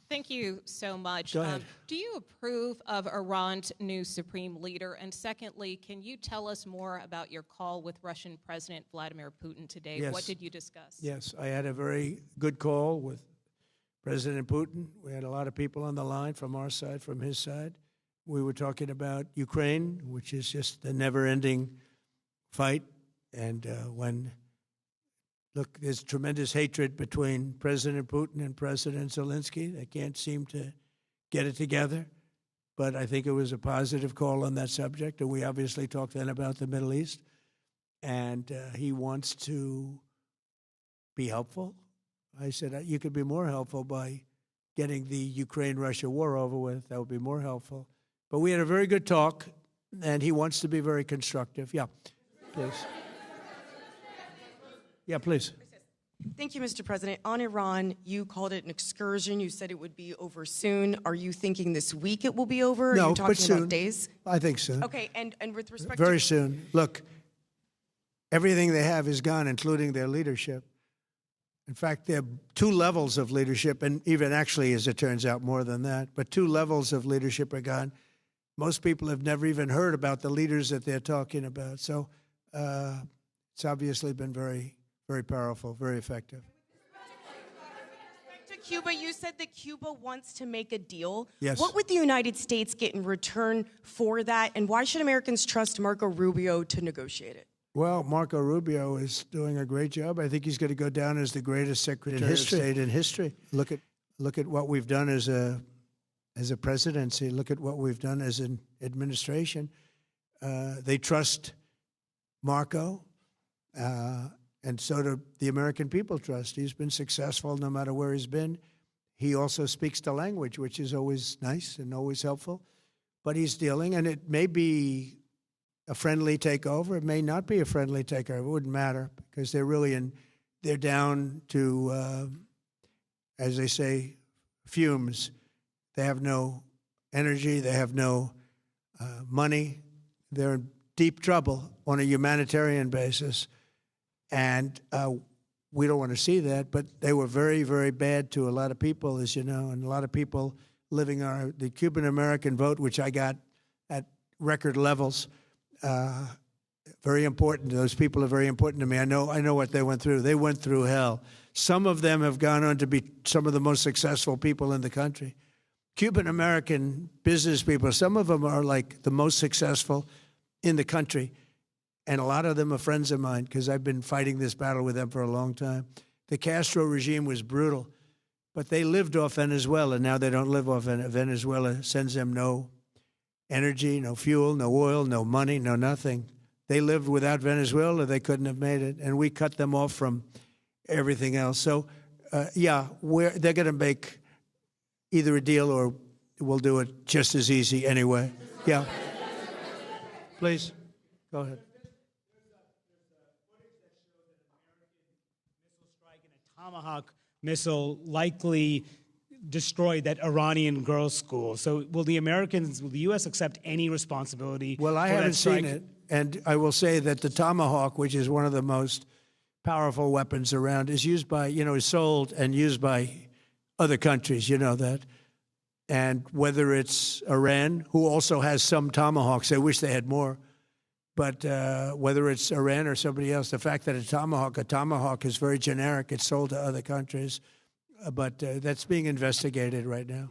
Thank you so much. Go ahead. Do you approve of Iran's new supreme leader? And secondly, can you tell us more about your call with Russian President Vladimir Putin today? Yes. What did you discuss? Yes, I had a very good call with President Putin. We had a lot of people on the line from our side, from his side. We were talking about Ukraine, which is just a never-ending fight. And look, there's tremendous hatred between President Putin and President Zelensky. They can't seem to get it together. But I think it was a positive call on that subject. And we obviously talked then about the Middle East. And he wants to be helpful. I said, you could be more helpful by getting the Ukraine-Russia war over with. That would be more helpful. But we had a very good talk, and he wants to be very constructive. Yeah, please. Yeah, please. Thank you, Mr. President. On Iran, you called it an excursion. You said it would be over soon. Are you thinking this week it will be over? No, Are you talking but soon. about days? I think soon. Okay, and with respect Very to... soon. Look, everything they have is gone, including their leadership. In fact, there are two levels of leadership, and even actually, as it turns out, more than that. But two levels of leadership are gone. Most people have never even heard about the leaders that they're talking about. So it's obviously been very, very powerful, very effective. To Cuba, you said that Cuba wants to make a deal. Yes. What would the United States get in return for that, and why should Americans trust Marco Rubio to negotiate it? Well, Marco Rubio is doing a great job. I think he's going to go down as the greatest Secretary of State in history. Look at what we've done as a presidency. Look at what we've done as an administration. They trust Marco, and so do the American people trust. He's been successful no matter where he's been. He also speaks the language, which is always nice and always helpful. But he's dealing, and it may be a friendly takeover. It may not be a friendly takeover. It wouldn't matter because they're down to, as they say, fumes. They have no energy. They have no money. They're in deep trouble on a humanitarian basis. And we don't want to see that, but they were very, very bad to a lot of people, as you know, and a lot of people living the Cuban-American vote, which I got at record levels. Very important. Those people are very important to me. I know what they went through. They went through hell. Some of them have gone on to be some of the most successful people in the country. Cuban-American business people, some of them are like the most successful in the country. And a lot of them are friends of mine because I've been fighting this battle with them for a long time. The Castro regime was brutal, but they lived off Venezuela. Now they don't live off Venezuela. Sends them no energy, no fuel, no oil, no money, no nothing. They lived without Venezuela. They couldn't have made it. And we cut them off from everything else. So, yeah, they're going to make either a deal or we'll do it just as easy anyway. Yeah. Please, go ahead. Tomahawk missile likely destroyed that Iranian girls' school. So will the U.S. accept any responsibility? Well, I haven't seen it. And I will say that the Tomahawk, which is one of the most powerful weapons around, is used by, is sold and used by other countries. You know that. And whether it's Iran, who also has some Tomahawks, I wish they had more. But whether it's Iran or somebody else, the fact that a Tomahawk is very generic. It's sold to other countries. But that's being investigated right now.